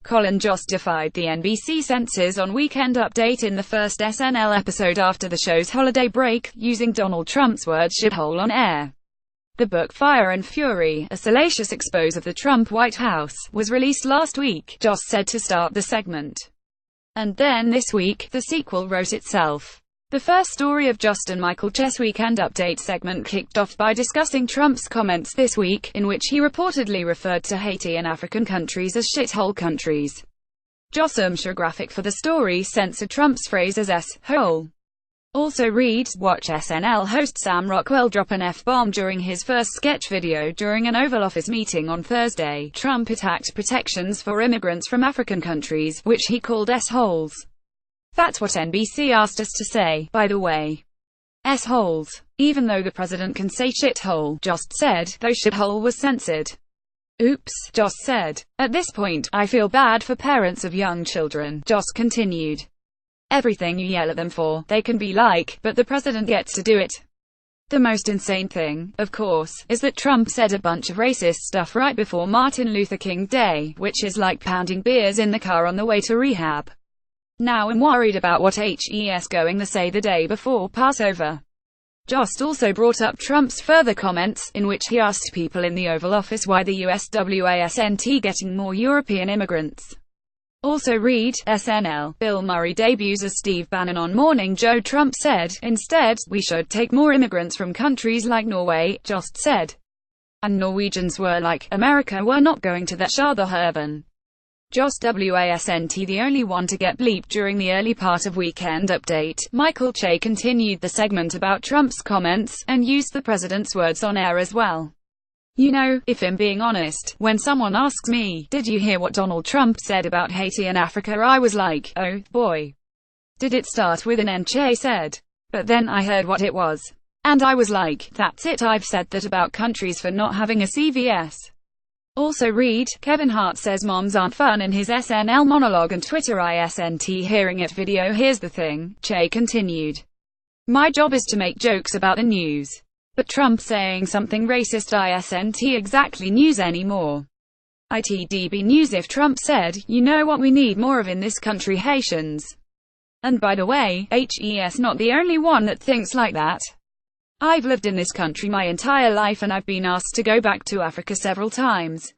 Colin Jost defied the NBC censors on Weekend Update in the first SNL episode after the show's holiday break, using Donald Trump's word shithole on air. The book Fire and Fury, a salacious expose of the Trump White House, was released last week, Jost said to start the segment. And then this week, the sequel wrote itself. The first story of Jost and Michael Che's Weekend Update segment kicked off by discussing Trump's comments this week, in which he reportedly referred to Haiti and African countries as shithole countries. Jost's graphic for the story censored Trump's phrase as S-hole. Also read, watch SNL host Sam Rockwell drop an F-bomb during his first sketch video during an Oval Office meeting on Thursday. Trump attacked protections for immigrants from African countries, which he called S-holes. That's what NBC asked us to say, by the way. S-holes. Even though the president can say shithole, Jost said, though shithole was censored. Oops, Jost said. At this point, I feel bad for parents of young children, Jost continued. Everything you yell at them for, they can be like, but the president gets to do it. The most insane thing, of course, is that Trump said a bunch of racist stuff right before Martin Luther King Day, which is like pounding beers in the car on the way to rehab. Now I'm worried about what he's going to say the day before Passover. Jost also brought up Trump's further comments, in which he asked people in the Oval Office why the US wasn't getting more European immigrants. Also read, SNL, Bill Murray debuts as Steve Bannon on Morning Joe. Trump said, instead, we should take more immigrants from countries like Norway, Jost said. And Norwegians were like, America, we're not going to that Shithole. Jost wasn't the only one to get bleeped during the early part of Weekend Update. Michael Che continued the segment about Trump's comments, and used the president's words on air as well. You know, if I'm being honest, when someone asks me, did you hear what Donald Trump said about Haiti and Africa, I was like, oh, boy. Did it start with an N? Che said. But then I heard what it was. And I was like, that's it, I've said that about countries for not having a CVS. Also read, Kevin Hart says moms aren't fun in his SNL monologue and Twitter isn't hearing it video. Here's the thing, Che continued. My job is to make jokes about the news. But Trump saying something racist isn't exactly news anymore. It'd news if Trump said, you know what we need more of in this country, Haitians. And by the way, he's not the only one that thinks like that. I've lived in this country my entire life and I've been asked to go back to Africa several times.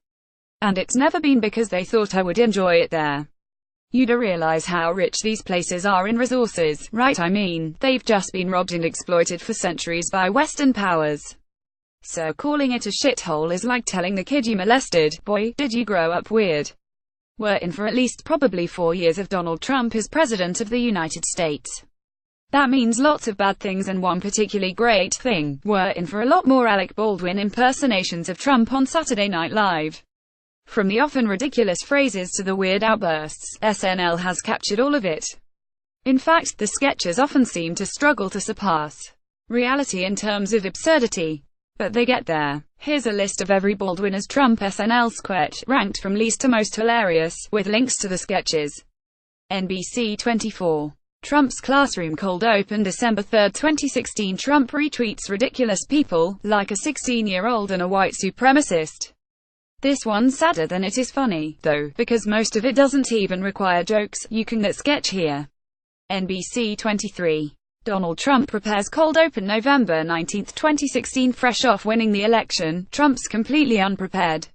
And it's never been because they thought I would enjoy it there. You'd realize how rich these places are in resources, right? I mean, they've just been robbed and exploited for centuries by Western powers. So calling it a shithole is like telling the kid you molested, boy, did you grow up weird. We're in for at least probably 4 years of Donald Trump as President of the United States. That means lots of bad things and one particularly great thing. We're in for a lot more Alec Baldwin impersonations of Trump on Saturday Night Live. From the often ridiculous phrases to the weird outbursts, SNL has captured all of it. In fact, the sketches often seem to struggle to surpass reality in terms of absurdity. But they get there. Here's a list of every Baldwin as Trump SNL sketch, ranked from least to most hilarious, with links to the sketches. NBC 24. Trump's Classroom cold open December 3, 2016. Trump retweets ridiculous people, like a 16-year-old and a white supremacist. This one's sadder than it is funny, though, because most of it doesn't even require jokes. You can get sketch here. NBC 23. Donald Trump prepares cold open November 19, 2016. Fresh off winning the election, Trump's completely unprepared.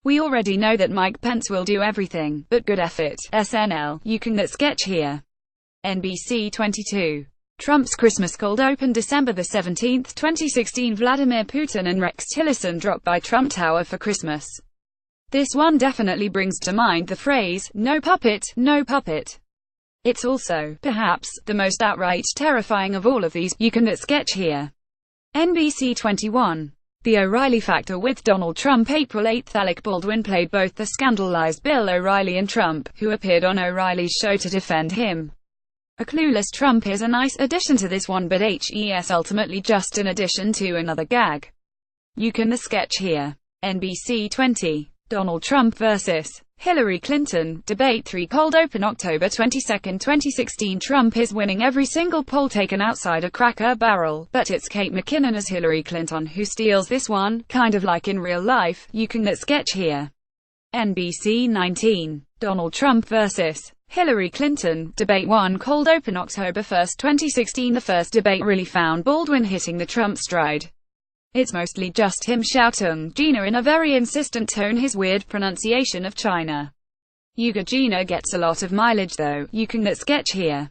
We already know that Mike Pence will do everything, but good effort, SNL. You can get sketch here. NBC 22. Trump's Christmas cold open December 17, 2016. Vladimir Putin and Rex Tillerson drop by Trump Tower for Christmas. This one definitely brings to mind the phrase, no puppet, no puppet. It's also, perhaps, the most outright terrifying of all of these. You can get sketch here. NBC 21. The O'Reilly Factor with Donald Trump. April 8. Alec Baldwin played both the scandalized Bill O'Reilly and Trump, who appeared on O'Reilly's show to defend him. A clueless Trump is a nice addition to this one, but he's ultimately just an addition to another gag. You can the sketch here. NBC 20. Donald Trump vs. Hillary Clinton, Debate 3 cold open October 22, 2016. Trump is winning every single poll taken outside a Cracker Barrel, but it's Kate McKinnon as Hillary Clinton who steals this one, kind of like in real life. You can get sketch here. NBC 19. Donald Trump vs. Hillary Clinton. Debate 1. Cold open October 1, 2016. The first debate really found Baldwin hitting the Trump stride. It's mostly just him shouting Gina in a very insistent tone, his weird pronunciation of China. Yuga Gina gets a lot of mileage though. You can get sketch here.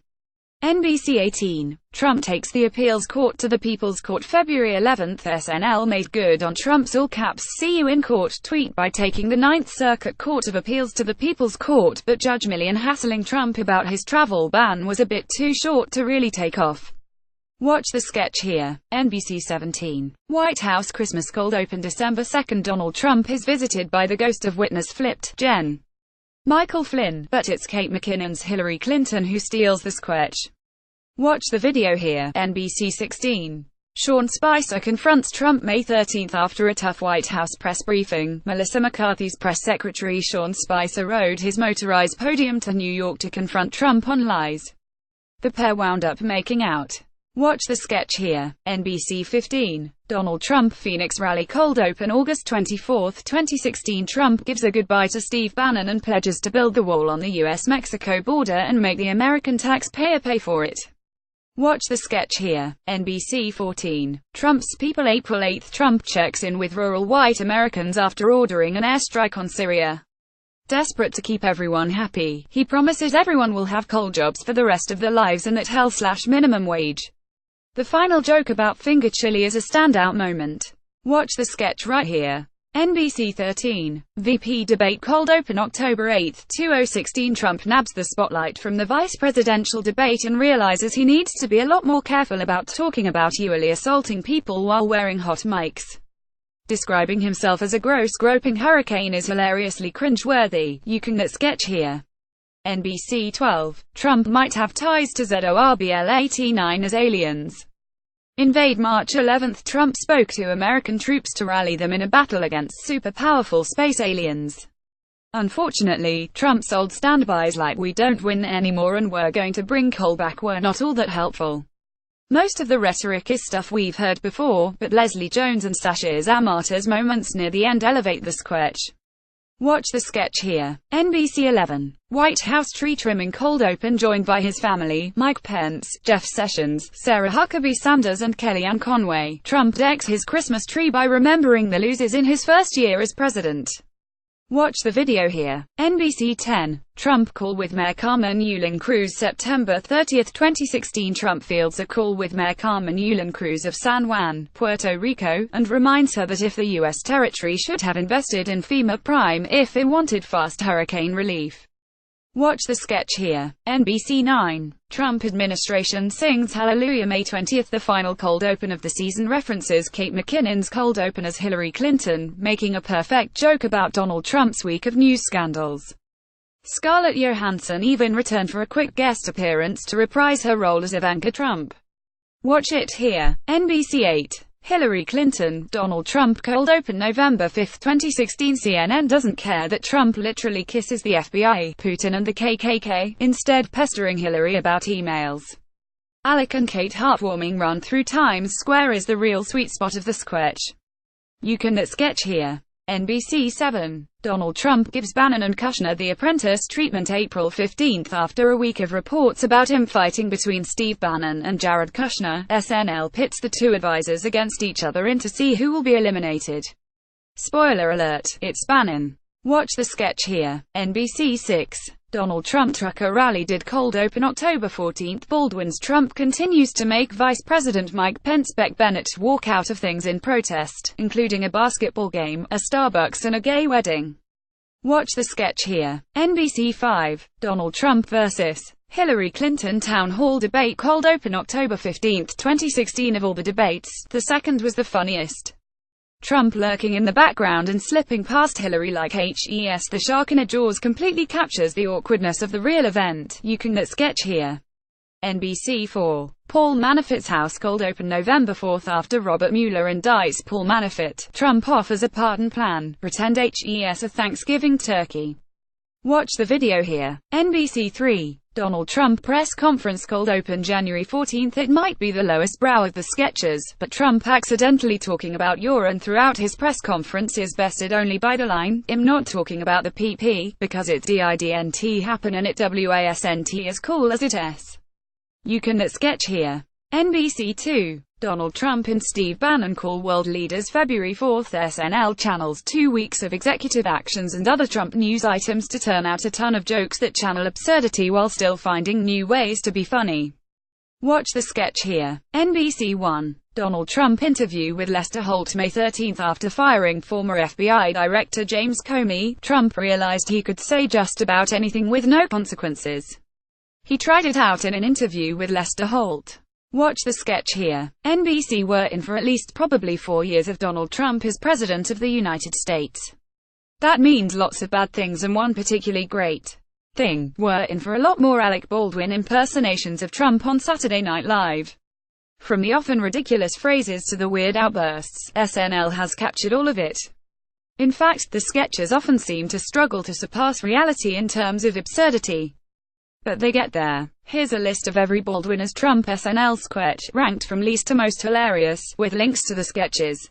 NBC 18. Trump takes the appeals court to the People's Court. February 11. SNL made good on Trump's all-caps "See you in court" tweet by taking the Ninth Circuit Court of Appeals to the People's Court, but Judge Millian hassling Trump about his travel ban was a bit too short to really take off. Watch the sketch here. NBC 17. White House Christmas cold open December 2. Donald Trump is visited by the ghost of witness flipped Jen. Michael Flynn, but it's Kate McKinnon's Hillary Clinton who steals the sketch. Watch the video here. NBC 16. Sean Spicer confronts Trump May 13 after a tough White House press briefing. Melissa McCarthy's press secretary Sean Spicer rode his motorized podium to New York to confront Trump on lies. The pair wound up making out. Watch the sketch here. NBC 15. Donald Trump Phoenix rally cold open August 24, 2016. Trump gives a goodbye to Steve Bannon and pledges to build the wall on the US-Mexico border and make the American taxpayer pay for it. Watch the sketch here. NBC 14. Trump's people April 8. Trump checks in with rural white Americans after ordering an airstrike on Syria. Desperate to keep everyone happy, he promises everyone will have coal jobs for the rest of their lives and at hell/minimum wage. The final joke about finger chili is a standout moment. Watch the sketch right here. NBC 13. VP debate cold open October 8, 2016. Trump nabs the spotlight from the vice presidential debate and realizes he needs to be a lot more careful about talking about sexually assaulting people while wearing hot mics. Describing himself as a gross groping hurricane is hilariously cringeworthy. You can get sketch here. NBC 12. Trump might have ties to ZORBL 89 as aliens invade March 11. Trump spoke to American troops to rally them in a battle against super-powerful space aliens. Unfortunately, Trump's old standbys like "we don't win anymore" and "we're going to bring coal back" were not all that helpful. Most of the rhetoric is stuff we've heard before, but Leslie Jones and Sashiz Amata's moments near the end elevate the sketch. Watch the sketch here. NBC 11. White House tree trimming cold open joined by his family, Mike Pence, Jeff Sessions, Sarah Huckabee Sanders and Kellyanne Conway. Trump decks his Christmas tree by remembering the losers in his first year as president. Watch the video here. NBC 10. Trump call with Mayor Carmen Yulín Cruz September 30, 2016. Trump fields a call with Mayor Carmen Yulín Cruz of San Juan, Puerto Rico, and reminds her that if the U.S. territory should have invested in FEMA Prime if it wanted fast hurricane relief. Watch the sketch here. NBC 9. Trump administration sings Hallelujah May 20. The final cold open of the season references Kate McKinnon's cold open as Hillary Clinton, making a perfect joke about Donald Trump's week of news scandals. Scarlett Johansson even returned for a quick guest appearance to reprise her role as Ivanka Trump. Watch it here. NBC 8. Hillary Clinton, Donald Trump cold open November 5, 2016. CNN doesn't care that Trump literally kisses the FBI, Putin and the KKK, instead pestering Hillary about emails. Alec and Kate heartwarming run through Times Square is the real sweet spot of the sketch. You can get sketch here. NBC 7. Donald Trump gives Bannon and Kushner the Apprentice treatment April 15 after a week of reports about infighting between Steve Bannon and Jared Kushner. SNL pits the two advisors against each other to see who will be eliminated. Spoiler alert, it's Bannon. Watch the sketch here. NBC 6. Donald Trump trucker rally did cold open October 14. Baldwin's Trump continues to make Vice President Mike Pence Beck Bennett walk out of things in protest, including a basketball game, a Starbucks and a gay wedding. Watch the sketch here. NBC 5. Donald Trump vs. Hillary Clinton town hall debate cold open October 15, 2016. Of all the debates, the second was the funniest. Trump lurking in the background and slipping past Hillary like the shark in a Jaws completely captures the awkwardness of the real event. You can get sketch here. NBC 4. Paul Manafort's house cold open November 4 after Robert Mueller indicts Paul Manafort. Trump offers a pardon plan, pretend a Thanksgiving turkey. Watch the video here. NBC 3. Donald Trump press conference cold open January 14. It might be the lowest brow of the sketches, but Trump accidentally talking about urine throughout his press conference is bested only by the line, "I'm not talking about the PP, because it didn't happen and it wasn't as cool as it is." You can that sketch here. NBC 2. Donald Trump and Steve Bannon call world leaders February 4. SNL channels 2 weeks of executive actions and other Trump news items to turn out a ton of jokes that channel absurdity while still finding new ways to be funny. Watch the sketch here. NBC 1. Donald Trump interview with Lester Holt May 13. After firing former FBI Director James Comey, Trump realized he could say just about anything with no consequences. He tried it out in an interview with Lester Holt. Watch the sketch here. NBC were in for at least probably 4 years of Donald Trump as President of the United States. That means lots of bad things and one particularly great thing. We're in for a lot more Alec Baldwin impersonations of Trump on Saturday Night Live. From the often ridiculous phrases to the weird outbursts, SNL has captured all of it. In fact, the sketches often seem to struggle to surpass reality in terms of absurdity. But they get there. Here's a list of every Baldwin as Trump SNL sketch, ranked from least to most hilarious, with links to the sketches.